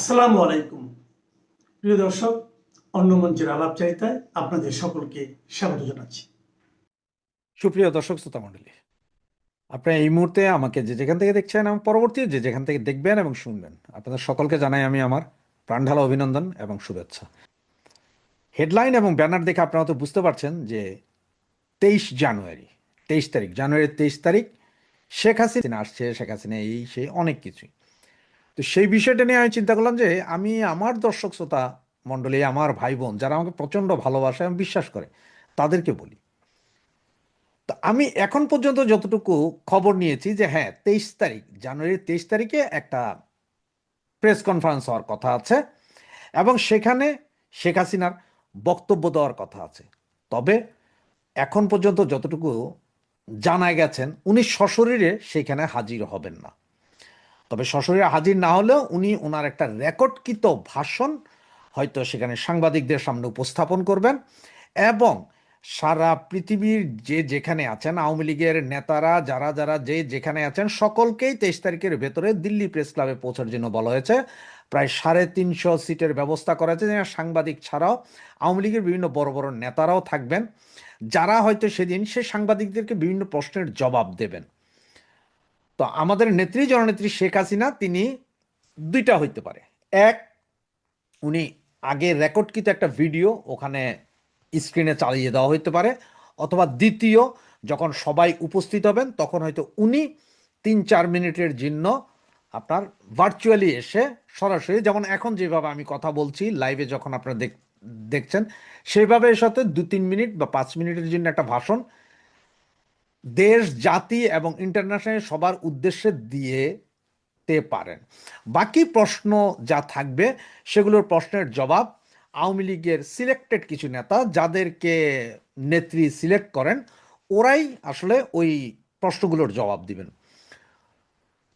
আসসালামু আলাইকুম প্রিয় দর্শক, অন্য মঞ্চের আলাপচারিতায় আপনাদের সকলকে স্বাগত জানাচ্ছি। সুপ্রিয় দর্শক শ্রোতা মণ্ডলী, আপনারা এই মুহূর্তে আমাকে যে যেখান থেকে দেখছেন এবং পরবর্তী যে যেখান থেকে দেখবেন এবং শুনবেন, আপনাদের সকলকে জানাই আমি আমার প্রাণঢালা অভিনন্দন এবং শুভেচ্ছা। হেডলাইন এবং ব্যানার দেখে আপনারা তো বুঝতে পারছেন যে 23 জানুয়ারি, 23 তারিখ, জানুয়ারির 23 তারিখ শেখ হাসিনা আসছে, শেখ হাসিনা এই সেই অনেক কিছুই। তো সেই বিষয়টা নিয়ে আমি চিন্তা করলাম যে আমি আমার দর্শক শ্রোতা মণ্ডলী, আমার ভাই বোন যারা আমাকে প্রচণ্ড ভালোবাসে এবং বিশ্বাস করে, তাদেরকে বলি। তো আমি এখন পর্যন্ত যতটুকু খবর নিয়েছি যে হ্যাঁ, 23 তারিখ, জানুয়ারির 23 তারিখে একটা প্রেস কনফারেন্স হওয়ার কথা আছে এবং সেখানে শেখ হাসিনার বক্তব্য দেওয়ার কথা আছে। তবে এখন পর্যন্ত যতটুকু জানা গেছেন, উনি সশরীরে সেখানে হাজির হবেন না। তবে সশরীরে হাজির না হলেও উনি ওনার একটা রেকর্ডকৃত ভাষণ হয়তো সেখানে সাংবাদিকদের সামনে উপস্থাপন করবেন এবং সারা পৃথিবীর যে যেখানে আছেন আওয়ামী লীগের নেতারা, যারা যারা যে যেখানে আছেন, সকলকেই 23 তারিখের ভেতরে দিল্লি প্রেস ক্লাবে পৌঁছার জন্য বলা হয়েছে। প্রায় 350 সিটের ব্যবস্থা করা হয়েছে, যেখানে সাংবাদিক ছাড়াও আওয়ামী লীগের বিভিন্ন বড় বড় নেতারাও থাকবেন, যারা হয়তো সেদিন সে সাংবাদিকদেরকে বিভিন্ন প্রশ্নের জবাব দেবেন। তো আমাদের নেত্রী, জননেত্রী শেখ হাসিনা, তিনি দুইটা হইতে পারে। এক, উনি আগে রেকর্ডকৃত একটা ভিডিও ওখানে স্ক্রিনে চালিয়ে দেওয়া হইতে পারে, অথবা দ্বিতীয়, যখন সবাই উপস্থিত হবেন তখন হয়তো উনি 3-4 মিনিটের জন্য আপনার ভার্চুয়ালি এসে সরাসরি, যেমন এখন যেভাবে আমি কথা বলছি লাইভে যখন আপনারা দেখছেন, সেইভাবে সাথে 2-3 মিনিট বা 5 মিনিটের জন্য একটা ভাষণ দেশ, জাতি এবং ইন্টারন্যাশনাল সবার উদ্দেশ্যে দিতে পারেন। বাকি প্রশ্ন যা থাকবে সেগুলোর প্রশ্নের জবাব আওয়ামী লীগের সিলেক্টেড কিছু নেতা, যাদেরকে নেত্রী সিলেক্ট করেন, ওরাই আসলে ওই প্রশ্নগুলোর জবাব দিবেন।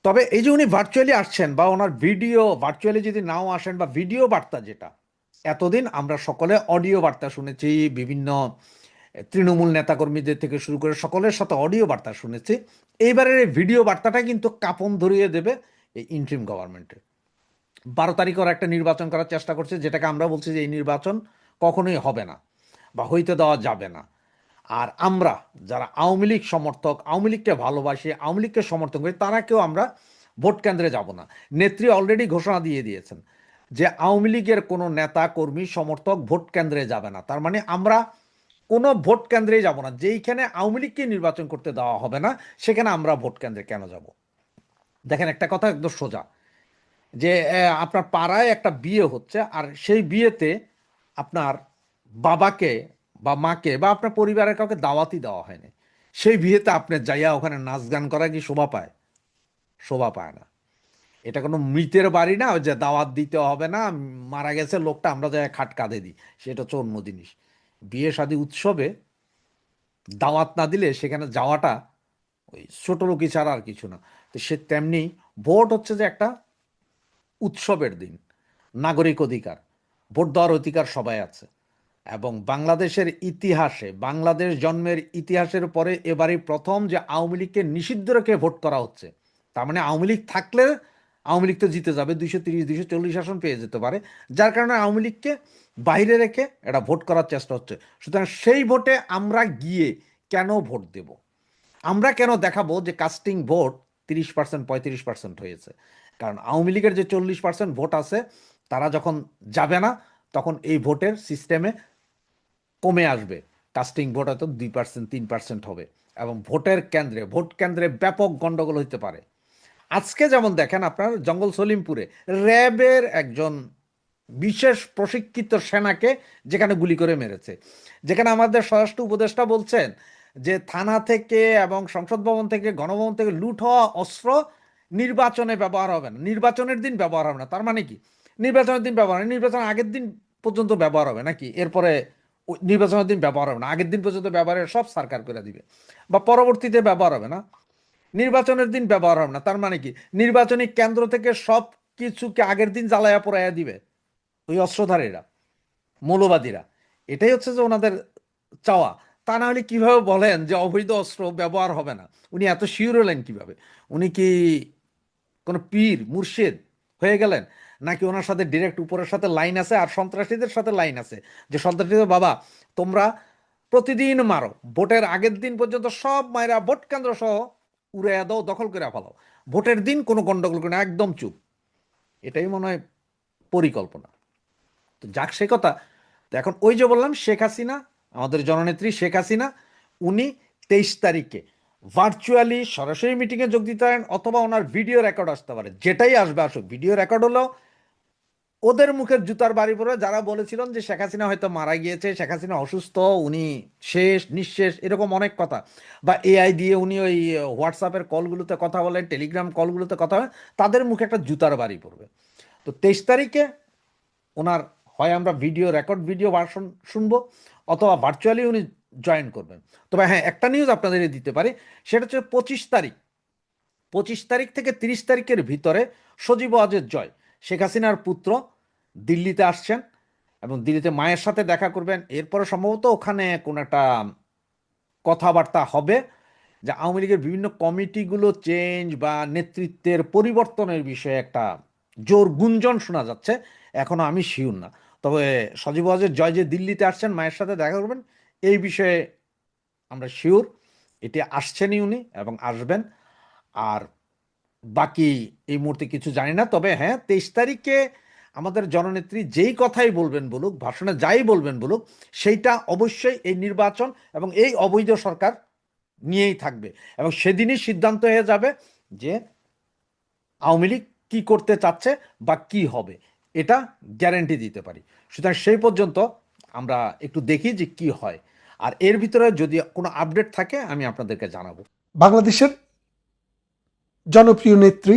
তবে এই যে উনি ভার্চুয়ালি আসছেন বা ওনার ভিডিও, ভার্চুয়ালি যদি নাও আসেন বা ভিডিও বার্তা, যেটা এতদিন আমরা সকলে অডিও বার্তা শুনেছি, বিভিন্ন তৃণমূল নেতাকর্মীদের থেকে শুরু করে সকলের সাথে অডিও বার্তা শুনেছি, এইবারের এই ভিডিও বার্তাটা কিন্তু কাঁপন ধরিয়ে দেবে এই ইন্ট্রিম গভর্নমেন্টে। 12 তারিখ ওরা একটা নির্বাচন করার চেষ্টা করছে, যেটাকে আমরা বলছি যে এই নির্বাচন কখনোই হবে না বা হইতে দেওয়া যাবে না। আর আমরা যারা আওয়ামী লীগ সমর্থক, আওয়ামী লীগকে ভালোবাসি, আওয়ামী লীগকে সমর্থন করি, তারা কেউ আমরা ভোট কেন্দ্রে যাব না। নেত্রী অলরেডি ঘোষণা দিয়ে দিয়েছেন যে আওয়ামী লীগের কোনো নেতা, কর্মী, সমর্থক ভোট কেন্দ্রে যাবে না। তার মানে আমরা কোনো ভোট কেন্দ্রেই যাব না। যেইখানে আওয়ামী লীগকে নির্বাচন করতে দেওয়া হবে না, সেখানে আমরা ভোট কেন্দ্রে কেন যাব? দেখেন, একটা কথা একদম সোজা, যে আপনার পাড়ায় একটা বিয়ে হচ্ছে, আর সেই বিয়েতে আপনার বাবাকে বা মাকে বা আপনার পরিবারের কাউকে দাওয়াতই দেওয়া হয়নি। সেই বিয়েতে আপনি যাইয়া ওখানে নাচ গান করা কি শোভা পায়? শোভা পায় না। এটা কোনো মৃতের বাড়ি না যে দাওয়াত দিতে হবে না, মারা গেছে লোকটা, আমরা যাই খাট কাঁধে দিই। সেটা হচ্ছে অন্য জিনিস। বিয়ে শাদী উৎসবে দাওয়াত না দিলে সেখানে যাওয়াটা ওই ছোট লোকই ছাড়া আর কিছু না। তো সে তেমনি ভোট হচ্ছে যে একটা উৎসবের দিন, নাগরিক অধিকার, ভোট দেওয়ার অধিকার সবাই আছে। এবং বাংলাদেশের ইতিহাসে, বাংলাদেশ জন্মের ইতিহাসের পরে এবারই প্রথম যে আওয়ামী লীগকে নিষিদ্ধ রেখে ভোট করা হচ্ছে। তার মানে আওয়ামী লীগ থাকলে আওয়ামী লীগ তো জিতে যাবে, 230-240 আসন পেয়ে যেতে পারে, যার কারণে আওয়ামী লীগকে বাইরে রেখে এটা ভোট করার চেষ্টা হচ্ছে। সুতরাং সেই ভোটে আমরা গিয়ে কেন ভোট দেব? আমরা কেন দেখাবো যে কাস্টিং ভোট 30%, 35% হয়েছে? কারণ আওয়ামী লীগের যে 40% ভোট আছে, তারা যখন যাবে না, তখন এই ভোটের সিস্টেমে কমে আসবে। কাস্টিং ভোট হয়তো 2%, 3% হবে এবং ভোট কেন্দ্রে ব্যাপক গন্ডগোল হইতে পারে। আজকে যেমন দেখেন, আপনার জঙ্গল সলিমপুরে র্যাবের একজন বিশেষ প্রশিক্ষিত সেনাকে যেখানে গুলি করে মেরেছে, যেখানে আমাদের স্বরাষ্ট্র উপদেষ্টা বলছেন যে থানা থেকে এবং সংসদ ভবন থেকে, গণভবন থেকে লুট হওয়া অস্ত্র নির্বাচনে ব্যবহার হবে না, নির্বাচনের দিন ব্যবহার হবে না। তার মানে কি? নির্বাচনের দিন ব্যবহার হয়, নির্বাচনের আগের দিন পর্যন্ত ব্যবহার হবে নাকি? এরপরে নির্বাচনের দিন ব্যবহার হবে না, আগের দিন পর্যন্ত ব্যবহারের সব সরকার করে দিবে, বা পরবর্তীতে ব্যবহার হবে না, নির্বাচনের দিন ব্যবহার হবে না। তার মানে কি? নির্বাচনী কেন্দ্র থেকে সব কিছুকে আগের দিন জ্বালায়া পোড়াইয়া দিবে ওই অস্ত্রধারীরা, মৌলবাদীরা। এটাই হচ্ছে যে ওনাদের চাওয়া। তা না হলে কিভাবে বলেন যে অবৈধ অস্ত্র ব্যবহার হবে না? উনি এত শিওর হলেন কিভাবে? উনি কি কোনো পীর মুর্শিদ হয়ে গেলেন? নাকি ওনার সাথে ডিরেক্ট উপরের সাথে লাইন আছে আর সন্ত্রাসীদের সাথে লাইন আছে যে সন্ত্রাসীদের বাবা তোমরা প্রতিদিন মারো, ভোটের আগের দিন পর্যন্ত সব মায়েরা ভোট কেন্দ্র সহ উড়াইয়া দাও, দখল করে ফেলাও, ভোটের দিন কোনো গন্ডগোল করে না, একদম চুপ। এটাই মনে হয় পরিকল্পনা। তো যাক সে কথা। তো এখন ওই যে বললাম শেখ হাসিনা, আমাদের জননেত্রী শেখ হাসিনা, উনি 23 তারিখে ভার্চুয়ালি সরাসরি মিটিংয়ে যোগ দিতে পারেন, অথবা ওনার ভিডিও রেকর্ড আসতে পারে, যেটাই আসবে আসুক। ভিডিও রেকর্ড হলো ওদের মুখের জুতার বাড়ি পড়ে যারা বলেছিলেন যে শেখ হাসিনা হয়তো মারা গিয়েছে, শেখ হাসিনা অসুস্থ, উনি শেষ নিঃশেষ, এরকম অনেক কথা, বা এআই দিয়ে উনি ওই হোয়াটসঅ্যাপের কলগুলোতে কথা বলেন, টেলিগ্রাম কলগুলোতে কথা বলেন, তাদের মুখে একটা জুতার বাড়ি পড়বে। তো 23 তারিখে ওনার হয় আমরা ভিডিও রেকর্ড ভিডিও ভার্সন শুনবো, অথবা ভার্চুয়ালি উনি জয়েন করবেন। তবে হ্যাঁ, একটা নিউজ আপনাদের দিতে পারি, সেটা হচ্ছে 25 তারিখ, 25 তারিখ থেকে 30 তারিখের ভিতরে সজীব ওয়াজেদ জয়, শেখ হাসিনার পুত্র, দিল্লিতে আসছেন এবং দিল্লিতে মায়ের সাথে দেখা করবেন। এরপরে সম্ভবত ওখানে কোনো একটা কথাবার্তা হবে যে আওয়ামী লীগের বিভিন্ন কমিটিগুলো চেঞ্জ বা নেতৃত্বের পরিবর্তনের বিষয়ে একটা জোর গুঞ্জন শোনা যাচ্ছে, এখনো আমি শিওর না। তবে সজীব ওয়াজেদ জয় যে দিল্লিতে আসছেন মায়ের সাথে দেখা করবেন, এই বিষয়ে আমরা শিওর, এটি আসছেনই উনি এবং আসবেন। আর বাকি এই মুহূর্তে কিছু জানি না। তবে হ্যাঁ, 23 তারিখে আমাদের জননেত্রী যেই কথাই বলবেন বলুক, ভাষণে যাই বলবেন বলুক, সেইটা অবশ্যই এই নির্বাচন এবং এই অবৈধ সরকার নিয়েই থাকবে, এবং সেদিনই সিদ্ধান্ত হয়ে যাবে যে আওয়ামী লীগ কি করতে চাচ্ছে বা কি হবে, এটা গ্যারেন্টি দিতে পারি। সুতরাং সেই পর্যন্ত আমরা একটু দেখি যে কি হয়, আর এর ভিতরে যদি কোনো আপডেট থাকে আমি আপনাদেরকে জানাবো। বাংলাদেশের জনপ্রিয় নেত্রী,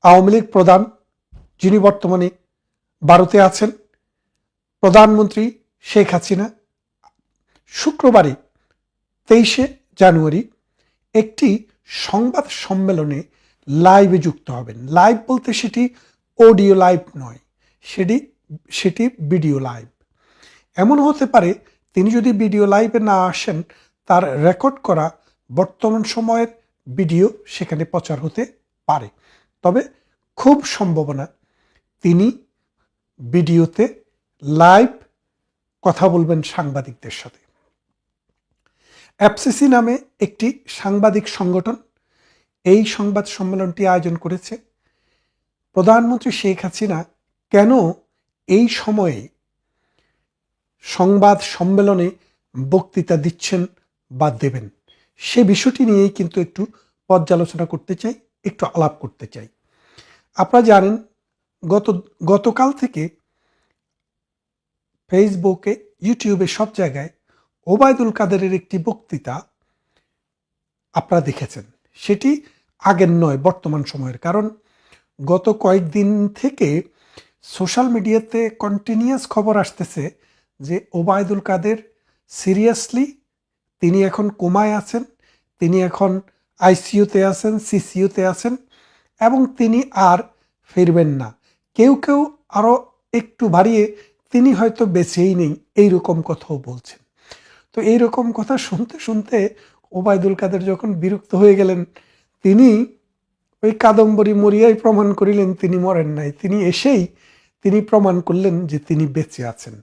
আওয়ামী লীগ প্রধান, যিনি বর্তমানে ভারতে আছেন, প্রধানমন্ত্রী শেখ হাসিনা, শুক্রবারে 23 জানুয়ারি একটি সংবাদ সম্মেলনে লাইভে যুক্ত হবেন। লাইভ বলতে সেটি অডিও লাইভ নয়, সেটি ভিডিও লাইভ। এমন হতে পারে তিনি যদি ভিডিও লাইভে না আসেন, তার রেকর্ড করা বর্তমান সময়ের ভিডিও সেখানে প্রচার হতে পারে। তবে খুব সম্ভাবনা তিনি ভিডিওতে লাইভ কথা বলবেন সাংবাদিকদের সাথে। এফসিসি নামে একটি সাংবাদিক সংগঠন এই সংবাদ সম্মেলনটি আয়োজন করেছে। প্রধানমন্ত্রী শেখ হাসিনা কেন এই সময়ে সংবাদ সম্মেলনে বক্তৃতা দিচ্ছেন বা দেবেন, সে বিষয়টি নিয়েই কিন্তু একটু পর্যালোচনা করতে চাই, একটু আলাপ করতে চাই। আপনারা জানেন গতকাল থেকে ফেসবুকে, ইউটিউবে সব জায়গায় ওবায়দুল কাদেরের একটি বক্তৃতা আপনারা দেখেছেন। সেটি আগের নয়, বর্তমান সময়ের। কারণ গত কয়েকদিন থেকে সোশ্যাল মিডিয়াতে কন্টিনিউয়াস খবর আসতেছে যে ওবায়দুল কাদের সিরিয়াসলি তিনি এখন কোমায় আছেন, তিনি এখন আইসিইউতে আছেন, সিসিইউতে আছেন এবং তিনি আর ফিরবেন না। কেউ কেউ আরও একটু বাড়িয়ে তিনি হয়তো বেঁচেই নেই, এইরকম কথাও বলছেন। তো এইরকম কথা শুনতে শুনতে ওবায়দুল কাদের যখন বিরক্ত হয়ে গেলেন, তিনি ওই কাদম্বরী মরিয়াই প্রমাণ করিলেন তিনি মরেন নাই। তিনি এসেই তিনি প্রমাণ করলেন যে তিনি বেঁচে আছেন,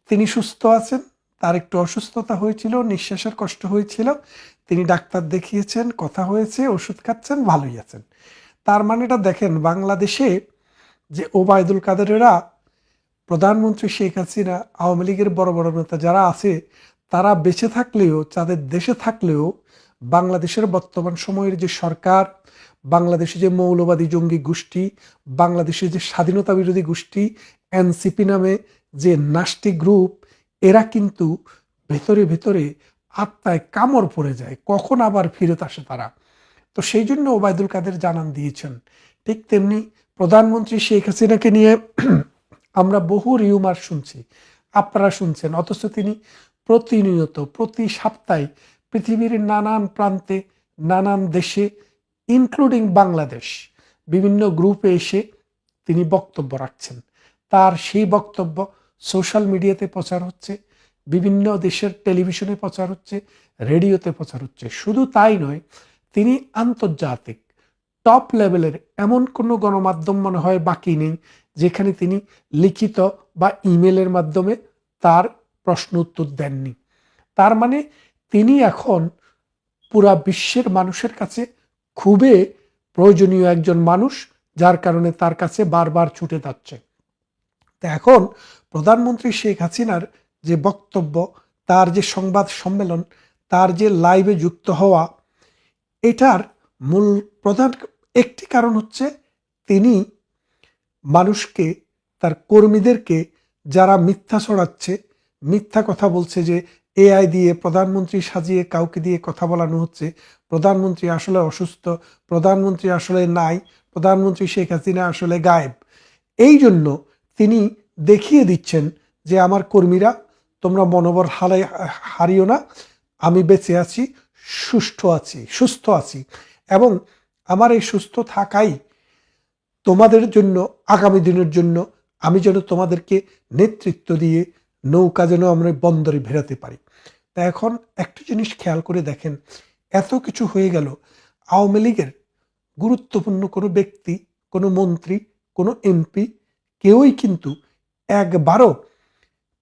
তিনি সুস্থ আছেন। তার একটু অসুস্থতা হয়েছিল, নিঃশ্বাসের কষ্ট হয়েছিল, তিনি ডাক্তার দেখিয়েছেন, কথা হয়েছে, ওষুধ খাচ্ছেন, ভালোই আছেন। তার মানেটা দেখেন, বাংলাদেশে যে ওবায়দুল কাদেরেরা, প্রধানমন্ত্রী শেখ হাসিনা, আওয়ামী লীগের বড় বড় নেতা যারা আছে, তারা বেঁচে থাকলেও, তাদের দেশে থাকলেও বাংলাদেশের বর্তমান সময়ের যে সরকার, বাংলাদেশে যে মৌলবাদী জঙ্গি গোষ্ঠী, বাংলাদেশের যে স্বাধীনতা বিরোধী গোষ্ঠী এনসিপি নামে যে নাস্তিক গ্রুপ, এরা কিন্তু ভেতরে ভেতরে আত্মায় কামড় পড়ে যায়, কখন আবার ফেরত আসে তারা। তো সেই জন্য ওবায়দুল কাদের জানান দিয়েছেন। ঠিক তেমনি প্রধানমন্ত্রী শেখ হাসিনাকে নিয়ে আমরা বহু রিউমার শুনছি, আপনারা শুনছেন, অথচ তিনি প্রতিনিয়ত প্রতি সপ্তাহে পৃথিবীর নানান প্রান্তে, নানান দেশে, ইনক্লুডিং বাংলাদেশ, বিভিন্ন গ্রুপে এসে তিনি বক্তব্য রাখছেন। তার সেই বক্তব্য সোশ্যাল মিডিয়াতে প্রচার হচ্ছে, বিভিন্ন দেশের টেলিভিশনে প্রচার হচ্ছে, রেডিওতে প্রচার হচ্ছে। শুধু তাই নয়, তিনি আন্তর্জাতিক টপ লেভেলের এমন কোনো গণমাধ্যম মনে হয় বাকি নেই যেখানে তিনি লিখিত বা ইমেলের মাধ্যমে তার প্রশ্ন উত্তর দেননি। তার মানে তিনি এখন পুরা বিশ্বের মানুষের কাছে খুবই প্রয়োজনীয় একজন মানুষ, যার কারণে তার কাছে বারবার ছুটে যাচ্ছে। তো এখন প্রধানমন্ত্রী শেখ হাসিনার যে বক্তব্য, তার যে সংবাদ সম্মেলন, তার যে লাইভে যুক্ত হওয়া, এটার মূল প্রধান একটি কারণ হচ্ছে তিনি মানুষকে, তার কর্মীদেরকে যারা মিথ্যা ছড়াচ্ছে, মিথ্যা কথা বলছে যে এআই দিয়ে প্রধানমন্ত্রী সাজিয়ে কাউকে দিয়ে কথা বলানো হচ্ছে, প্রধানমন্ত্রী আসলে অসুস্থ, প্রধানমন্ত্রী আসলে নাই, প্রধানমন্ত্রী শেখ হাসিনা আসলে গায়েব। এই জন্য তিনি দেখিয়ে দিচ্ছেন যে আমার কর্মীরা, তোমরা মনোবল হারিও না, আমি বেঁচে আছি, সুস্থ আছি এবং আমার এই সুস্থ থাকাই তোমাদের জন্য, আগামী দিনের জন্য আমি যেন তোমাদেরকে নেতৃত্ব দিয়ে নৌকা যেন আমরা বন্দরে ভেরাতে পারি। তা এখন একটা জিনিস খেয়াল করে দেখেন, এত কিছু হয়ে গেল, আওয়ামী লীগের গুরুত্বপূর্ণ কোনো ব্যক্তি, কোনো মন্ত্রী, কোনো এমপি কেউই কিন্তু একবারও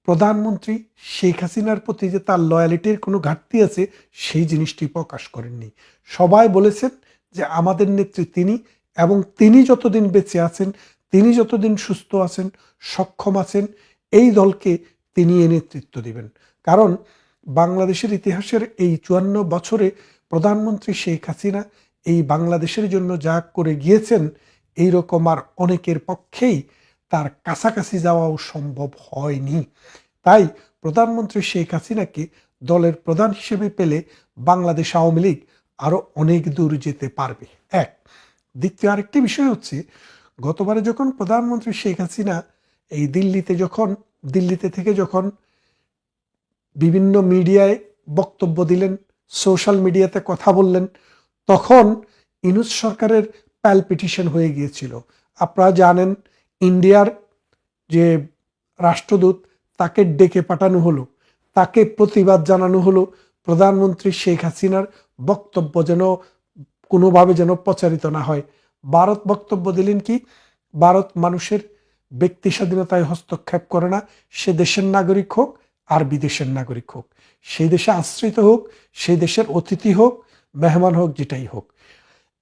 প্রধানমন্ত্রী শেখ হাসিনার প্রতি যে তার লয়ালিটির কোনো ঘাটতি আছে সেই জিনিসটি প্রকাশ করেননি। সবাই বলেছেন যে আমাদের নেত্রী তিনি, এবং তিনি যতদিন বেঁচে আছেন, তিনি যতদিন সুস্থ আছেন, সক্ষম আছেন, এই দলকে তিনি নেতৃত্ব দিবেন। কারণ বাংলাদেশের ইতিহাসের এই 54 বছরে প্রধানমন্ত্রী শেখ হাসিনা এই বাংলাদেশের জন্য যা করে গিয়েছেন, এই রকম আর অনেকের পক্ষেই তার কাছাকাছি যাওয়াও সম্ভব হয়নি। তাই প্রধানমন্ত্রী শেখ হাসিনাকে দলের প্রধান হিসেবে পেলে বাংলাদেশ আওয়ামী লীগ আরো অনেক দূর যেতে পারবে। এক, দ্বিতীয় আরেকটি বিষয় হচ্ছে, গতবারে যখন প্রধানমন্ত্রী শেখ হাসিনা এই দিল্লিতে থেকে যখন বিভিন্ন মিডিয়ায় বক্তব্য দিলেন, সোশ্যাল মিডিয়াতে কথা বললেন, তখন ইউনূস সরকারের প্যালপিটিশন হয়ে গিয়েছিল। আপনারা জানেন, ইন্ডিয়ার যে রাষ্ট্রদূত, তাকে ডেকে পাঠানো হলো, তাকে প্রতিবাদ জানানো হলো প্রধানমন্ত্রী শেখ হাসিনার বক্তব্য যেন কোনোভাবে যেন প্রচারিত না হয়। ভারত বক্তব্য দিলেন কি, ভারত মানুষের ব্যক্তি স্বাধীনতায় হস্তক্ষেপ করে না, সে দেশের নাগরিক হোক আর বিদেশের নাগরিক হোক, সেই দেশে আশ্রিত হোক, সেই দেশের অতিথি হোক, মেহমান হোক, যেটাই হোক।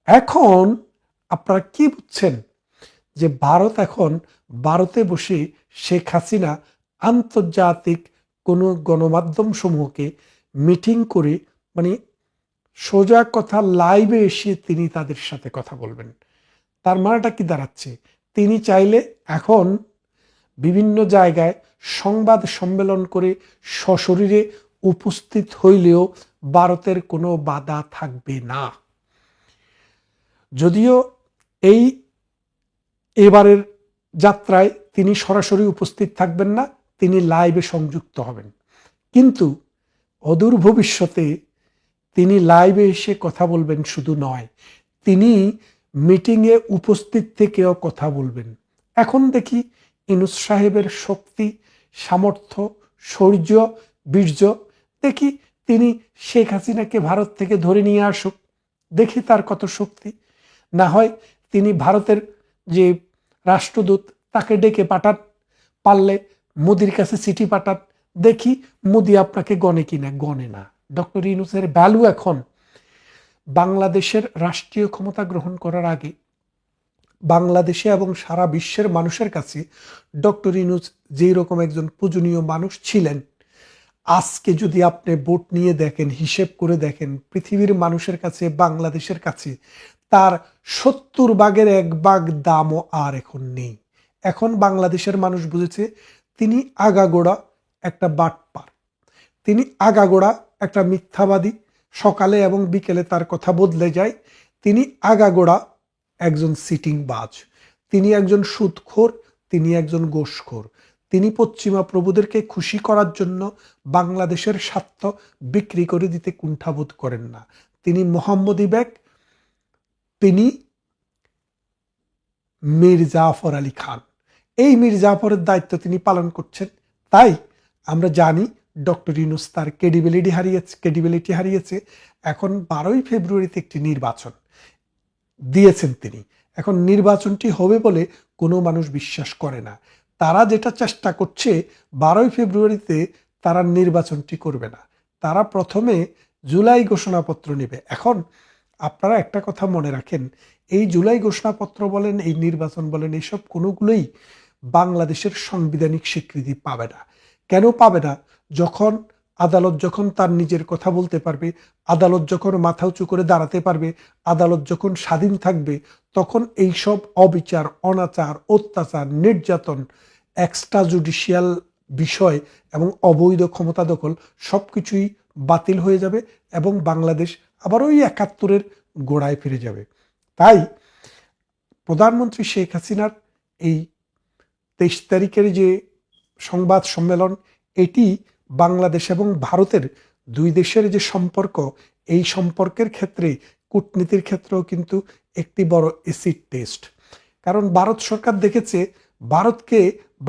এখন আপনারা কি বুঝছেন যে ভারতে বসে শেখ হাসিনা আন্তর্জাতিক কোনো গণমাধ্যম সমূহকে মিটিং করে, মানে সোজা কথা লাইভে এসে তিনি তাদের সাথে কথা বলবেন। তার মানেটা কি দাঁড়াচ্ছে, তিনি চাইলে এখন বিভিন্ন জায়গায় সংবাদ সম্মেলন করে সশরীরে উপস্থিত হইলেও ভারতের কোনো বাধা থাকবে না। যদিও এবারের যাত্রায় তিনি সরাসরি উপস্থিত থাকবেন না, তিনি লাইভে সংযুক্ত হবেন, কিন্তু অদূর ভবিষ্যতে তিনি লাইভে এসে কথা বলবেন শুধু নয়, তিনি মিটিংয়ে উপস্থিত থেকেও কথা বলবেন। এখন দেখি ইউনূস সাহেবের শক্তি, সামর্থ্য, শৌর্য, বীর্য, দেখি তিনি শেখ হাসিনাকে ভারত থেকে ধরে নিয়ে আসুক, দেখি তার কত শক্তি। না হয় তিনি ভারতের যে রাষ্ট্রদূত, তাকে ডেকে পাঠান, পারলে মোদির কাছে চিঠি পাঠান, দেখি মোদি আপনাকে গণে কিনা। গণে না। ডক্টর ইউনূসের ভ্যালু এখন বাংলাদেশের রাষ্ট্রীয় ক্ষমতা গ্রহণ করার আগে বাংলাদেশে এবং সারা বিশ্বের মানুষের কাছে ডক্টর ইউনূস যেই রকম একজন পূজনীয় মানুষ ছিলেন, আজকে যদি আপনি ভোট নিয়ে দেখেন, হিসেব করে দেখেন, পৃথিবীর মানুষের কাছে, বাংলাদেশের কাছে তার 70 ভাগের 1 ভাগ দামও আর এখন নেই। এখন বাংলাদেশের মানুষ বুঝেছে তিনি আগাগোড়া একটা বাটপার, তিনি আগাগোড়া একটা মিথ্যাবাদী, সকালে এবং বিকেলে তার কথা বদলে যায়। তিনি আগাগোড়া একজন সিটিং বাজ, তিনি একজন সুদখোর, তিনি একজন ঘোষখোর। তিনি পশ্চিমা প্রভুদেরকে খুশি করার জন্য বাংলাদেশের স্বার্থ বিক্রি করে দিতে কুণ্ঠাবোধ করেন না। তিনি মোহাম্মদী ব্যাগ, তিনি মীর জাফর আলী খান। এই মীর জাফরের দায়িত্ব তিনি পালন করছেন। তাই আমরা জানি ডক্টর ইউনূস তার ক্রেডিবিলিটি হারিয়েছে। এখন 12ই ফেব্রুয়ারিতে একটি নির্বাচন। দিয়েছেন তিনি। এখন নির্বাচনটি হবে বলে কোনো মানুষ বিশ্বাস করে না। তারা যেটা চেষ্টা করছে 12ই ফেব্রুয়ারিতে তারা নির্বাচনটি করবে না, তারা প্রথমে জুলাই ঘোষণাপত্র নেবে। এখন আপনারা একটা কথা মনে রাখেন, এই জুলাই ঘোষণাপত্র বলেন, এই নির্বাচন বলেন, এইসব কোনোগুলোই বাংলাদেশের সাংবিধানিক স্বীকৃতি পাবে না। কেন পাবে না? যখন আদালত যখন তার নিজের কথা বলতে পারবে, আদালত যখন মাথা উঁচু করে দাঁড়াতে পারবে, আদালত যখন স্বাধীন থাকবে, তখন এইসব অবিচার, অনাচার, অত্যাচার, নির্যাতন, এক্সট্রা জুডিশিয়াল বিষয় এবং অবৈধ ক্ষমতা দখল সব কিছুই বাতিল হয়ে যাবে এবং বাংলাদেশ আবার ওই 71-এর গোড়ায় ফিরে যাবে। তাই প্রধানমন্ত্রী শেখ হাসিনার এই 23 তারিখের যে সংবাদ সম্মেলন, এটি বাংলাদেশ এবং ভারতের দুই দেশের যে সম্পর্ক, এই সম্পর্কের ক্ষেত্রে, কূটনীতির ক্ষেত্রেও কিন্তু একটি বড় এসিড টেস্ট। কারণ ভারত সরকার দেখেছে ভারতকে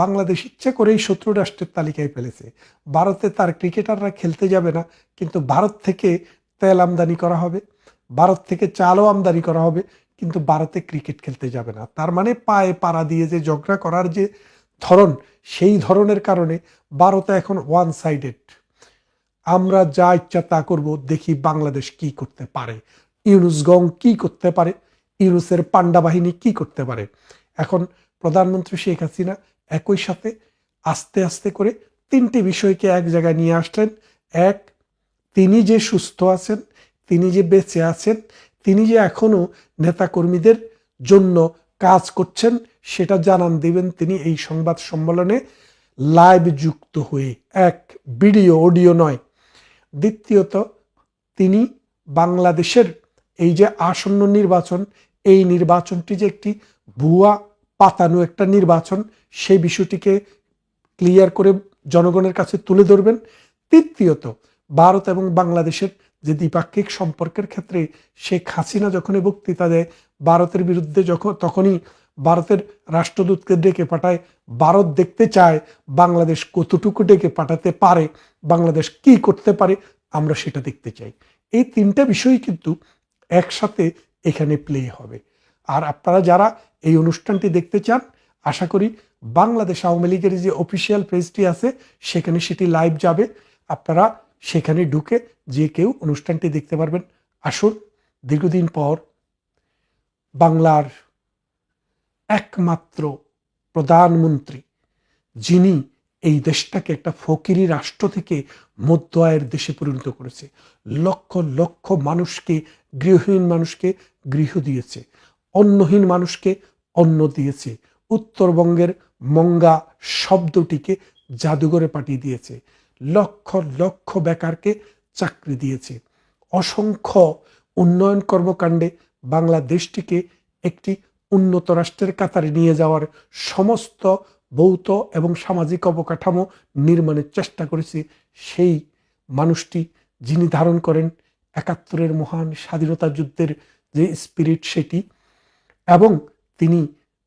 বাংলাদেশ ইচ্ছে করেই শত্রু রাষ্ট্রের তালিকায় ফেলেছে। ভারতে তার ক্রিকেটাররা খেলতে যাবে না, কিন্তু ভারত থেকে তেল আমদানি করা হবে, ভারত থেকে চালও আমদানি করা হবে, কিন্তু ভারতে ক্রিকেট খেলতে যাবে না। তার মানে পায়ে পাড়া দিয়ে যে ঝগড়া করার যে ধরন, সেই ধরনের কারণে ভারতে এখন ওয়ান সাইডেড। আমরা যা ইচ্ছা তা করব, দেখি বাংলাদেশ কি করতে পারে, ইউনুস গং কি করতে পারে, ইউনুসের পান্ডা বাহিনী কি করতে পারে। এখন প্রধানমন্ত্রী শেখ হাসিনা একই সাথে আস্তে আস্তে করে তিনটি বিষয়কে এক জায়গায় নিয়ে আসলেন। এক, তিনি যে সুস্থ আছেন, তিনি যে বেঁচে আছেন, তিনি যে এখনো নেতাকর্মীদের জন্য কাজ করছেন, সেটা জানান দিবেন তিনি এই সংবাদ সম্মেলনে লাইভ যুক্ত হয়ে, এক ভিডিও অডিও নয়। দ্বিতীয়ত, তিনি বাংলাদেশের এই যে আসন্ন নির্বাচন, এই নির্বাচনটি যে একটি ভুয়া পাতানো একটা নির্বাচন, সেই বিষয়টিকে ক্লিয়ার করে জনগণের কাছে তুলে ধরবেন। তৃতীয়ত, ভারত এবং বাংলাদেশের যে দ্বিপাক্ষিক সম্পর্কের ক্ষেত্রে শেখ হাসিনা যখনই বক্তৃতা দেয় ভারতের বিরুদ্ধে, তখনই ভারতের রাষ্ট্রদূতকে ডেকে পাঠায়। ভারত দেখতে চায় বাংলাদেশ কতটুকু ডেকে পাঠাতে পারে, বাংলাদেশ কি করতে পারে, আমরা সেটা দেখতে চাই। এই তিনটা বিষয় কিন্তু একসাথে এখানে প্লে হবে। আর আপনারা যারা এই অনুষ্ঠানটি দেখতে চান, আশা করি বাংলাদেশ আওয়ামী লীগের যে অফিসিয়াল পেজটি আছে সেখানে সেটি লাইভ যাবে। আপনারা সেখানে ঢুকে যে কেউ অনুষ্ঠানটি দেখতে পারবেন। আসুন, দীর্ঘদিন পর বাংলার একমাত্র প্রধানমন্ত্রী, যিনি এই দেশটাকে একটা ফকিরি রাষ্ট্র থেকে মধ্য আয়ের দেশে পরিণত করেছে, লক্ষ লক্ষ মানুষকে, গৃহহীন মানুষকে গৃহ দিয়েছে, অন্নহীন মানুষকে অন্ন দিয়েছে, উত্তরবঙ্গের মঙ্গা শব্দটিকে জাদুঘরে পাঠিয়ে দিয়েছে, লক্ষ লক্ষ বেকারকে চাকরি দিয়েছে, অসংখ্য উন্নয়ন কর্মকাণ্ডে বাংলাদেশটিকে একটি উন্নত রাষ্ট্রের কাতারে নিয়ে যাওয়ার সমস্ত ভৌত এবং সামাজিক অবকাঠামো নির্মাণের চেষ্টা করেছে সেই মানুষটি, যিনি ধারণ করেন 71-এর মহান স্বাধীনতা যুদ্ধের যে স্পিরিট সেটি, এবং তিনি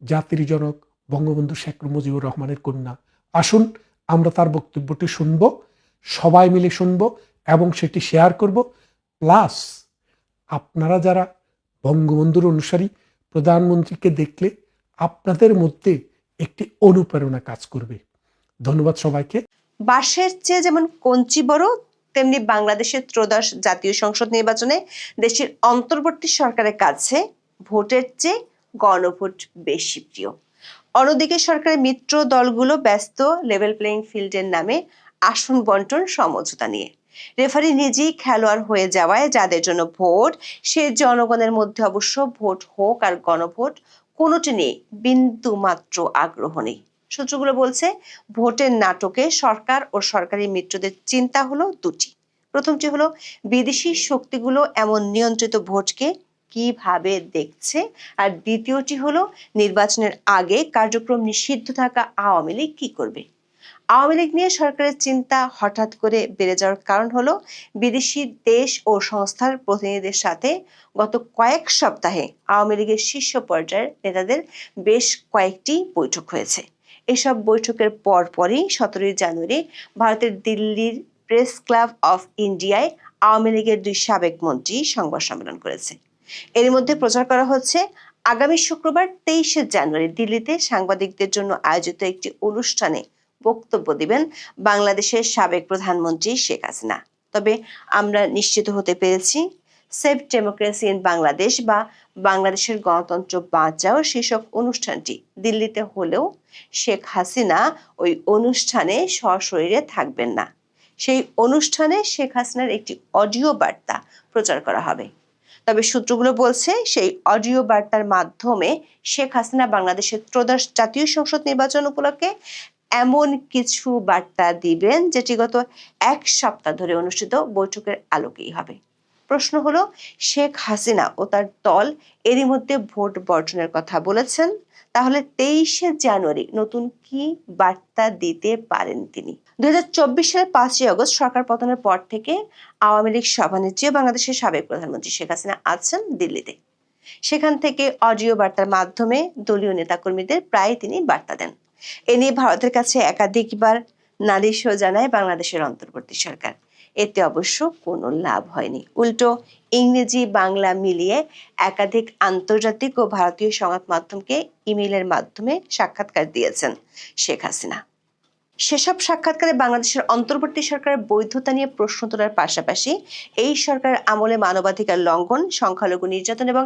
জাতির জনক বঙ্গবন্ধু শেখ মুজিবুর রহমানের কন্যা। আসুন আমরা তার বক্তব্যটি শুনব, সবাই মিলে শুনব এবং সেটি শেয়ার করব। প্লাস আপনারা যারা বঙ্গবন্ধুর অনুসারী, প্রধানমন্ত্রীকে দেখলে আপনাদের মধ্যে একটি অনুপ্রেরণা কাজ করবে। ধন্যবাদ সবাইকে। বাঁশের চেয়ে যেমন কঞ্চি বড়, তেমনি বাংলাদেশের ত্রয়োদশ জাতীয় সংসদ নির্বাচনে দেশের অন্তর্বর্তী সরকারের কাছে ভোটের চেয়ে গণভোট বেশি প্রিয়। অন্যদিকে সরকারের মিত্র দলগুলো ব্যস্ত লেভেল প্লেইং ফিল্ডের নামে আসন বন্টন সমঝোতা নিয়ে। রেফারি নিজেই খেলোয়াড় হয়ে যাওয়ায় যাদের জন্য ভোট, সে জনগণের মধ্যে অবশ্য ভোট হোক আর গণভোট, কোনোটি নিয়ে বিন্দু মাত্র আগ্রহ নেই। সূত্রগুলো বলছে, ভোটের নাটকে সরকার ও সরকারি মিত্রদের চিন্তা হলো দুটি। প্রথমটি হলো বিদেশি শক্তিগুলো এমন নিয়ন্ত্রিত ভোটকে কিভাবে দেখছে, আর দ্বিতীয়টি হলো নির্বাচনের আগে কার্যক্রম নিষিদ্ধ থাকা আওয়ামী লীগ কি করবে। আওয়ামী লীগ নিয়ে সরকারের চিন্তা হঠাৎ করে বেড়ে যাওয়ার কারণ হলো বিদেশি দেশ ও সংস্থার প্রতিনিধিদের সাথে গত কয়েক সপ্তাহে আওয়ামী লীগের শীর্ষ পর্যায়ের নেতাদের বেশ কয়েকটি বৈঠক হয়েছে। এসব বৈঠকের পরপরই 17 জানুয়ারি ভারতের দিল্লির প্রেস ক্লাব অফ ইন্ডিয়ায় আওয়ামী লীগের 2 সাবেক মন্ত্রী সংবাদ সম্মেলন করেছে। এর মধ্যে প্রচার করা হচ্ছে আগামী শুক্রবার 23শে জানুয়ারি দিল্লিতে সাংবাদিকদের জন্য আয়োজিত একটি অনুষ্ঠানে বক্তব্য দিবেন বাংলাদেশের সাবেক প্রধানমন্ত্রী শেখ হাসিনা। তবে আমরা নিশ্চিত হতে পেরেছি সেভ ডেমোক্রেসি ইন বাংলাদেশ বা বাংলাদেশের গণতন্ত্র বাঁচাও শীর্ষক অনুষ্ঠানটি দিল্লিতে হলেও শেখ হাসিনা ওই অনুষ্ঠানে সশরীরে থাকবেন না। সেই অনুষ্ঠানে শেখ হাসিনার একটি অডিও বার্তা প্রচার করা হবে। তবে সূত্রগুলো বলছে সেই অডিও বার্তার মাধ্যমে শেখ হাসিনা বাংলাদেশের ত্রয়োদশ জাতীয় সংসদ নির্বাচন উপলক্ষে এমন কিছু বার্তা দিবেন যেটি গত এক সপ্তাহ ধরে অনুষ্ঠিত বৈঠকের আলোকেই হবে। প্রশ্ন হলো, শেখ হাসিনা ও তার দল এরই মধ্যে ভোট বর্জনের কথা বলেছেন, তাহলে 23শে জানুয়ারি নতুন কি বার্তা দিতে পারেন তিনি? 2024 সালের 5ই আগস্ট সরকার পতনের পর থেকে আওয়ামী লীগ সভানেত্রী ও বাংলাদেশের সাবেক প্রধানমন্ত্রী শেখ হাসিনা আছেন দিল্লিতে। সেখান থেকে অডিও বার্তার মাধ্যমে দলীয় নেতাকর্মীদের প্রায় তিনি বার্তা দেন। এ নিয়ে ভারতের কাছে একাধিকবার নালিশও জানায় বাংলাদেশের অন্তর্বর্তী সরকার। এতে অবশ্য কোনো লাভ হয়নি। উল্টো ইংরেজি বাংলা মিলিয়ে একাধিক আন্তর্জাতিক ও ভারতীয় সংবাদ মাধ্যমকে ইমেইলের মাধ্যমে সাক্ষাৎকার দিয়েছেন শেখ হাসিনা। সেসব সাক্ষাৎকারে বাংলাদেশের অন্তর্বর্তী সরকারের বৈধতা নিয়ে প্রশ্ন তোলার পাশাপাশি এই সরকারের আমলে মানবাধিকার লঙ্ঘন, সংখ্যালঘু নির্যাতন এবং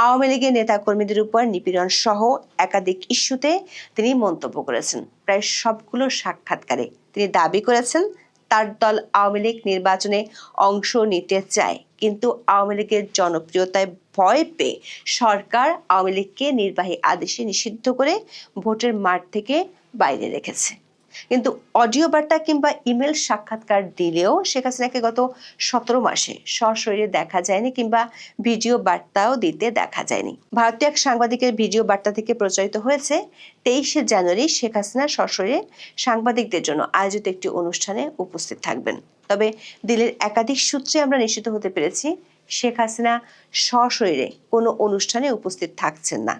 আওয়ামী লীগের নেতাকর্মীদের উপর নিপীড়ন সহ একাধিক ইস্যুতে তিনি মন্তব্য করেছেন। প্রায় সবগুলো সাক্ষাৎকারে তিনি দাবি করেছেন তার দল আওয়ামী লীগ নির্বাচনে অংশ নিতে চায়, কিন্তু আওয়ামী লীগের জনপ্রিয়তায় ভয় পেয়ে সরকার আওয়ামী লীগকে নির্বাহী আদেশে নিষিদ্ধ করে ভোটের মাঠ থেকে বাইরে রেখেছে। কিন্তু অডিও বার্তা কিংবা ইমেল সাক্ষাৎকার দিলেও শেখ হাসিনাকে গত 17 মাসে সশরীরে দেখা যায়নি কিংবা ভিডিও বার্তাও দিতে দেখা যায়নি। ভারতীয় এক সাংবাদিকের ভিডিও বার্তা থেকে প্রচারিত হয়েছে 23শে জানুয়ারি শেখ হাসিনা সশরীরে সাংবাদিকদের জন্য আয়োজিত একটি অনুষ্ঠানে উপস্থিত থাকবেন। তবে দিল্লির একাধিক সূত্রে আমরা নিশ্চিত হতে পেরেছি শেখ হাসিনা সশরীরে কোনো অনুষ্ঠানে উপস্থিত থাকছেন না।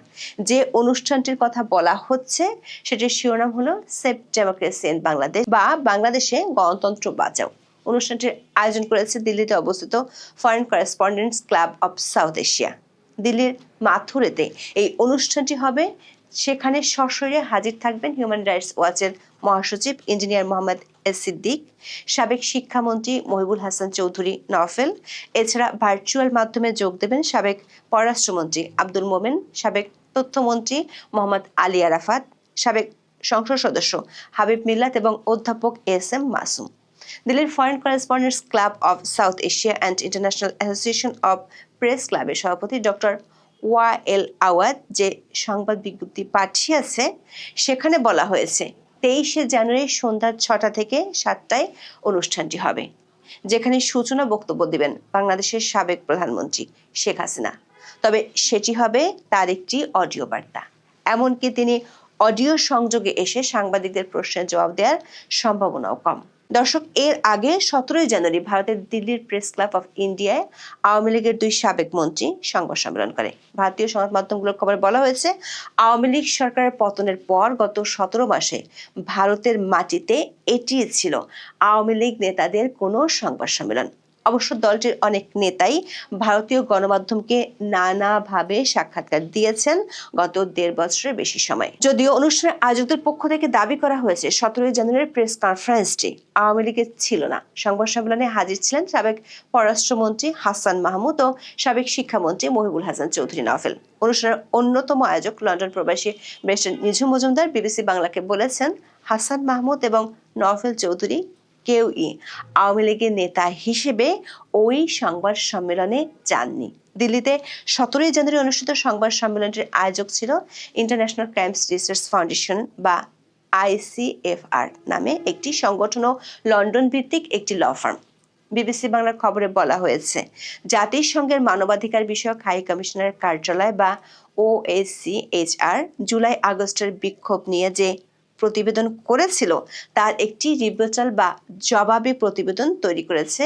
যে অনুষ্ঠানটির কথা বলা হচ্ছে সেটির শিরোনাম হলো সেভ ডেমোক্রেসি ইন বাংলাদেশ বা বাংলাদেশে গণতন্ত্র বাঁচাও। অনুষ্ঠানটির আয়োজন করেছে দিল্লিতে অবস্থিত foreign correspondents club of South Asia. দিল্লির মাথুরেতে এই অনুষ্ঠানটি হবে। সেখানে সশরীরে হাজির থাকবেন হিউম্যান রাইটস ওয়াচের মহাসচিব ইঞ্জিনিয়ার মোহাম্মদ এস সিদ্দিক, সাবেক শিক্ষামন্ত্রী মহিবুল হাসান চৌধুরী নওফেল। এছাড়া ভার্চুয়াল মাধ্যমে যোগ দেবেন সাবেক পররাষ্ট্রমন্ত্রী আব্দুল মোমেন, সাবেক তথ্যমন্ত্রী মোহাম্মদ আলী আরাফাত, সাবেক সংসদ সদস্য হাবিব মিল্লাত এবং অধ্যাপক এস এম মাসুম। দিল্লির foreign correspondents club of South Asia and international association of press ক্লাবের সভাপতি ডক্টর ওয়াএল আওয়াদ যে সংবাদ বিজ্ঞপ্তি পাঠিয়েছে সেখানে বলা হয়েছে 23শে জানুয়ারি সন্ধ্যা 6টা থেকে 7টায় অনুষ্ঠানটি হবে, যেখানে সূচনা বক্তব্য দিবেন বাংলাদেশের সাবেক প্রধানমন্ত্রী শেখ হাসিনা। তবে সেটি হবে তার একটি অডিও বার্তা। এমনকি তিনি অডিও সংযোগে এসে সাংবাদিকদের প্রশ্নের জবাব দেওয়ার সম্ভাবনাও কম। দর্শক, এর আগে 17ই জানুয়ারি ভারতের দিল্লির প্রেস ক্লাব অফ ইন্ডিয়ায় আওয়ামী লীগের 2 সাবেক মন্ত্রী সংবাদ সম্মেলন করে। ভারতীয় সংবাদ মাধ্যমগুলোর খবরে বলা হয়েছে আওয়ামী লীগ সরকারের পতনের পর গত 17 মাসে ভারতের মাটিতে এটি ছিল আওয়ামী লীগ নেতাদের কোনো সংবাদ সম্মেলন। অবশ্য দলটির অনেক নেতাই ভারতীয় গণমাধ্যমকে নানাভাবে সাক্ষাৎকার দিয়েছেন গত 1.5 বছরের বেশি সময়। যদিও অনুষ্ঠানের আয়োজকদের পক্ষ থেকে দাবি করা হয়েছে 17ই জানুয়ারির প্রেস কনফারেন্সটি আওয়ামী লীগের ছিল না। সংবাদ সম্মেলনে হাজির ছিলেন সাবেক পররাষ্ট্রমন্ত্রী হাসান মাহমুদ ও সাবেক শিক্ষামন্ত্রী মহিবুল হাসান চৌধুরী নওফেল। অনুষ্ঠানের অন্যতম আয়োজক লন্ডন প্রবাসী ব্যারিস্টার নিঝুম মজুমদার বিবিসি বাংলাকে বলেছেন হাসান মাহমুদ এবং নওফেল চৌধুরী কেউই আওয়ামী লীগের নেতা হিসেবে ওই সংবাদ সম্মেলনে যাননি। দিল্লিতে 17ই জানুয়ারি অনুষ্ঠিত সংবাদ সম্মেলনটির আয়োজক ছিল ইন্টারন্যাশনাল ক্রাইমস রিসার্চ ফাউন্ডেশন বা ICFR নামে একটি সংগঠন ও লন্ডন ভিত্তিক একটি ল ফার্ম। বিবিসি বাংলার খবরে বলা হয়েছে জাতিসংঘের মানবাধিকার বিষয়ক হাই কমিশনারের কার্যালয় বা OHCHR জুলাই আগস্টের বিক্ষোভ নিয়ে যে প্রতিবেদন করেছিল তার একটি রিপোর্টাল বা জবাবি প্রতিবেদন তৈরি করেছে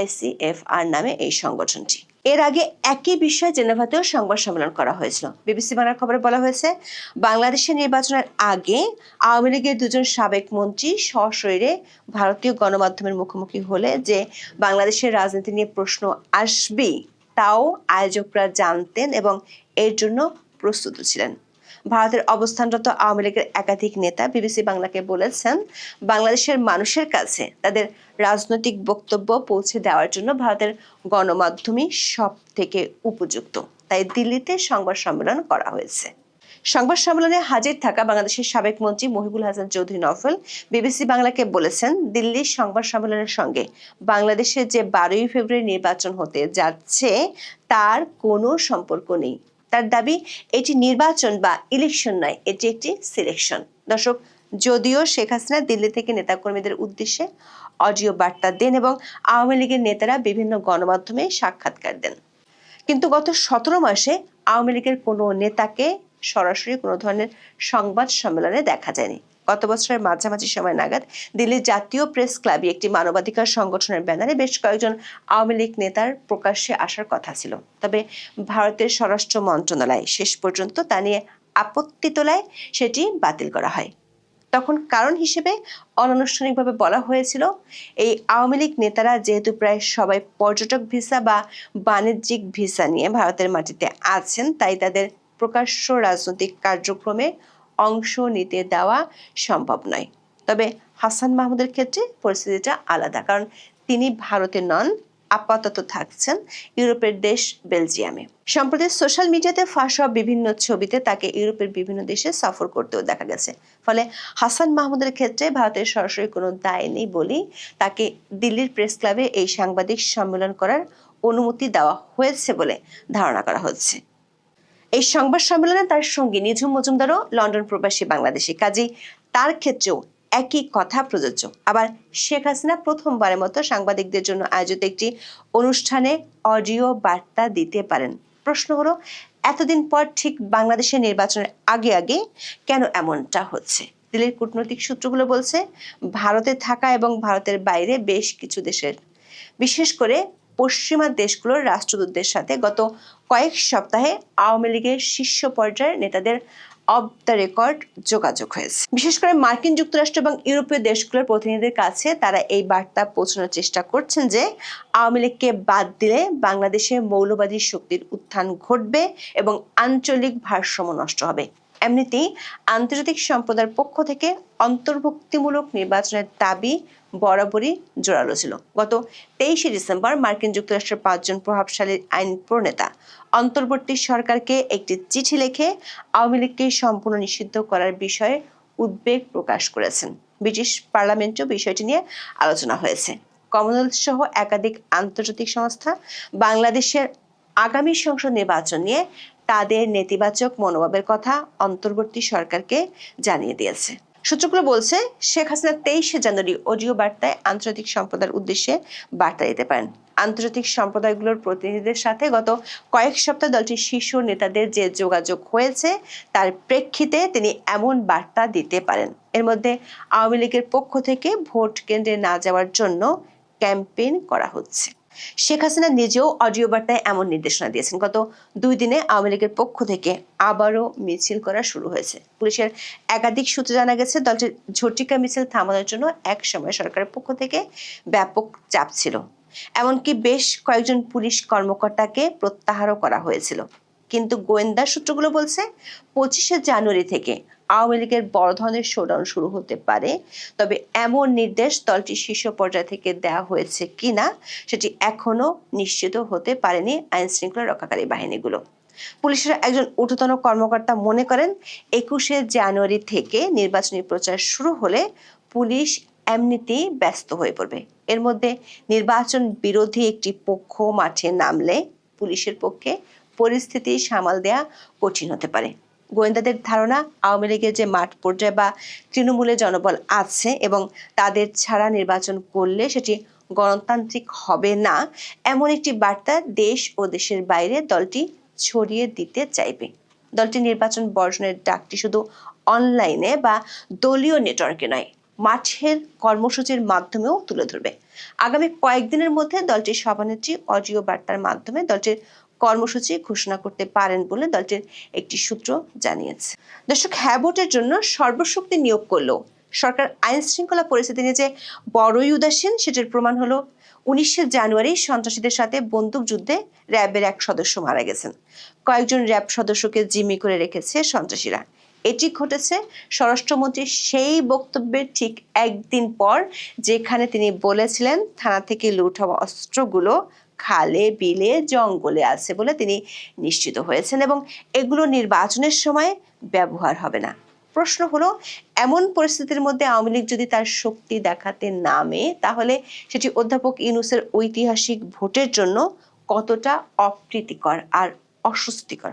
ICFR নামে এই সংগঠনটি। এর আগে একই বিষয়ে জেনেভাতেও সংবাদ সম্মেলন করা হয়েছিল। বিবিসি বাংলার খবরে বলা হয়েছে বাংলাদেশের নির্বাচনের আগে আওয়ামী লীগের 2জন সাবেক মন্ত্রী সশরীরে ভারতীয় গণমাধ্যমের মুখোমুখি হলে যে বাংলাদেশের রাজনীতি নিয়ে প্রশ্ন আসবেই তাও আয়োজকরা জানতেন এবং এর জন্য প্রস্তুত ছিলেন। ভারতের অবস্থানরত আওয়ামী লীগের একাধিক নেতা বিবিসি বাংলাকে বলেছেন, বাংলাদেশের মানুষের কাছে তাদের রাজনৈতিক বক্তব্য পৌঁছে দেওয়ার জন্য ভারতের গণমাধ্যমই সব থেকে উপযুক্ত। তাই দিল্লিতে সংবাদ সম্মেলন করা হয়েছে। সংবাদ সম্মেলনে হাজির থাকা বাংলাদেশের সাবেক মন্ত্রী মহিবুল হাসান চৌধুরী নফল বিবিসি বাংলাকে বলেছেন, দিল্লির সংবাদ সম্মেলনের সঙ্গে বাংলাদেশের যে 12ই ফেব্রুয়ারি নির্বাচন হতে যাচ্ছে তার কোনো সম্পর্ক নেই। তার দাবি, এটি নির্বাচন বা ইলেকশন নয়, এটি একটি সিলেকশন। দর্শক, যদিও শেখ হাসিনা দিল্লি থেকে নেতাকর্মীদের উদ্দেশ্যে অডিও বার্তা দেন এবং আওয়ামী লীগের নেতারা বিভিন্ন গণমাধ্যমে সাক্ষাৎকার দেন, কিন্তু গত 17 মাসে আওয়ামী লীগের কোনো নেতাকে সরাসরি কোনো ধরনের সংবাদ সম্মেলনে দেখা যায়নি। গত বছরের মাঝামাঝি সময় নাগাদ দিল্লির জাতীয় প্রেস ক্লাবে একটি মানবাধিকার সংগঠনের ব্যানারে বেশ কয়েকজন আওয়ামী লীগ নেতার প্রকাশ্যে আসার কথা ছিল, তবে ভারতের স্বরাষ্ট্র মন্ত্রণালয় শেষ পর্যন্ত তা নিয়ে আপত্তি তোলায় সেটি বাতিল করা হয়। তখন কারণ হিসেবে অনানুষ্ঠানিকভাবে বলা হয়েছিল, এই আওয়ামী লীগ নেতারা যেহেতু প্রায় সবাই পর্যটক ভিসা বা বাণিজ্যিক ভিসা নিয়ে ভারতের মাটিতে আছেন, তাই তাদের প্রকাশ্য রাজনৈতিক কার্যক্রমে অংশ নিতে দেওয়া সম্ভব নয়। তবে হাসান মাহমুদের ক্ষেত্রে পরিস্থিতিটা আলাদা, কারণ তিনি ভারতে নন, আপাতত থাকছেন ইউরোপের দেশ বেলজিয়ামে। সম্প্রতি সোশ্যাল মিডিয়াতে ফাঁস হওয়া বিভিন্ন ছবিতে তাকে ইউরোপের বিভিন্ন দেশে সফর করতেও দেখা গেছে। ফলে হাসান মাহমুদের ক্ষেত্রে ভারতের সরাসরি কোনো দায় নেই বলেই তাকে দিল্লির প্রেস ক্লাবে এই সাংবাদিক সম্মেলন করার অনুমতি দেওয়া হয়েছে বলে ধারণা করা হচ্ছে। এই সংবাদ সম্মেলনে তার সঙ্গে নিঝুম মজুমদারও লন্ডন প্রবাসী বাংলাদেশি, কাজেই তার ক্ষেত্রেও একই কথা প্রযোজ্য। আবার শেখ হাসিনা প্রথমবারের মতো সাংবাদিকদের জন্য আয়োজিত একটি অনুষ্ঠানে অডিও বার্তা দিতে পারেন। প্রশ্ন হলো, এতদিন পর ঠিক বাংলাদেশের নির্বাচনের আগে আগে কেন এমনটা হচ্ছে? দিল্লির কূটনৈতিক সূত্রগুলো বলছে, ভারতে থাকা এবং ভারতের বাইরে বেশ কিছু দেশের, বিশেষ করে পশ্চিমা দেশগুলোর রাষ্ট্রদূতদের সাথে গত কয়েক সপ্তাহে আওয়ামী লীগের শীর্ষ পর্যায়ের নেতাদের অফ দ্য রেকর্ড যোগাযোগ হয়েছে। বিশেষ করে মার্কিন যুক্তরাষ্ট্র এবং ইউরোপীয় দেশগুলোর প্রতিনিধিদের কাছে তারা এই বার্তা পৌঁছানোর চেষ্টা করছেন যে আওয়ামী লীগকে বাদ দিলে বাংলাদেশে মৌলবাদী শক্তির উত্থান ঘটবে এবং আঞ্চলিক ভারসাম্য নষ্ট হবে। এমনিতেই আন্তর্জাতিক সম্প্রদায়ের পক্ষ থেকে অন্তর্ভুক্তিমূলক নির্বাচনের দাবি বরাবরই জোরালো ছিল। গত 23শে ডিসেম্বর মার্কিন যুক্তরাষ্ট্রের 5 জন প্রভাবশালী আইন প্রণেতা অন্তর্বর্তী সরকারকে একটি চিঠি লিখে আওয়ামী লীগকে সম্পূর্ণ নিষিদ্ধ করার বিষয়ে উদ্বেগ প্রকাশ করেছেন। ব্রিটিশ পার্লামেন্টেও বিষয়টি নিয়ে আলোচনা হয়েছে। কমনওয়েলথ সহ একাধিক আন্তর্জাতিক সংস্থা বাংলাদেশের আগামী সংসদ নির্বাচন নিয়ে তাদের নেতিবাচক মনোভাবের কথা অন্তর্বর্তী সরকারকে জানিয়ে দিয়েছে। সূত্রগুলো বলছে, শেখ হাসিনা 23শে জানুয়ারি অডিও বার্তায় আন্তর্জাতিক সম্প্রদায়ের উদ্দেশ্যে বার্তা দিতে পারেন। আন্তর্জাতিক সম্প্রদায়গুলোর প্রতিনিধিদের সাথে গত কয়েক সপ্তাহ দলটির শীর্ষ নেতাদের যে যোগাযোগ হয়েছে তার প্রেক্ষিতে তিনি এমন বার্তা দিতে পারেন। এর মধ্যে আওয়ামী লীগের পক্ষ থেকে ভোট কেন্দ্রে না যাওয়ার জন্য ক্যাম্পেইন করা হচ্ছে। শেখ হাসিনা নিজেও অডিও বার্তায় এমন নির্দেশনা দিয়েছেন। গত 2 দিনে আওয়ামী লীগের পক্ষ থেকে আবারও মিছিল করা শুরু হয়েছে। পুলিশের একাধিক সূত্রে জানা গেছে, দলটির ঝটিকা মিছিল থামানোর জন্য এক সময় সরকারের পক্ষ থেকে ব্যাপক চাপ ছিল। এমনকি বেশ কয়েকজন পুলিশ কর্মকর্তাকে প্রত্যাহারও করা হয়েছিল। কিন্তু গোয়েন্দা সূত্রগুলো বলছে, 25শে জানুয়ারি থেকে আওয়ামী লীগের বড় ধরনের শোডাউন শুরু হতে পারে। তবে এমন নির্দেশ দলটির শীর্ষ পর্যায় থেকে দেওয়া হয়েছে কিনা সেটি এখনো নিশ্চিত হতে পারেনি আইন শৃঙ্খলা রক্ষাকারী বাহিনীগুলো। পুলিশের একজন ঊর্ধ্বতন কর্মকর্তা মনে করেন, 21শে জানুয়ারি থেকে নির্বাচনী প্রচার শুরু হলে পুলিশ এমনিতেই ব্যস্ত হয়ে পড়বে। এর মধ্যে নির্বাচন বিরোধী একটি পক্ষ মাঠে নামলে পুলিশের পক্ষে পরিস্থিতি সামাল দেয়া কঠিন হতে পারে। গোয়েন্দাদের ধারণা, আওয়ামী লীগের যে মাঠ পর্যায়ে বা তৃণমূলে জনবল আছে এবং তাদের ছাড়া নির্বাচন করলে সেটি গণতান্ত্রিক হবে না, এমন একটি বার্তা দেশ ও দেশের বাইরে দলটি ছড়িয়ে দিতে চাইবে। দলটি নির্বাচন বর্জনের ডাকটি শুধু অনলাইনে বা দলীয় নেটওয়ার্কে নয়, মাঠের কর্মসূচির মাধ্যমেও তুলে ধরবে। আগামী কয়েকদিনের মধ্যে দলটির সভানেত্রী অডিও বার্তার মাধ্যমে দলটির কর্মসূচি ঘোষণা করতে পারেন বলে দলটির একটি সূত্র জানিয়েছে। দর্শক, হ্যাঁ ভোটের জন্য সর্বশক্তি নিয়োগ করলেও সরকার আইন শৃঙ্খলা পরিস্থিতি নিয়ে যে বড়ই উদাসীন, সেটার প্রমাণ হলো 19শে জানুয়ারি সন্ত্রাসীদের সাথে বন্দুকযুদ্ধে র্যাবের এক সদস্য মারা গেছেন। কয়েকজন র্যাব সদস্যকে জিম্মি করে রেখেছে সন্ত্রাসীরা। এটি ঘটেছে স্বরাষ্ট্রমন্ত্রীর সেই বক্তব্যের ঠিক একদিন পর, যেখানে তিনি বলেছিলেন থানা থেকে লুট হওয়া অস্ত্রগুলো খালে বিলে জঙ্গলে আছে বলে তিনি নিশ্চিত হয়েছেন এবং এগুলো নির্বাচনের সময় ব্যবহার হবে না। প্রশ্ন হলো, এমন পরিস্থিতির মধ্যে আওয়ামী লীগ যদি তার শক্তি দেখাতে নামে, তাহলে সেটি অধ্যাপক ইউনূসের ঐতিহাসিক ভোটের জন্য কতটা অপ্রীতিকর আর অস্বস্তিকর হবে।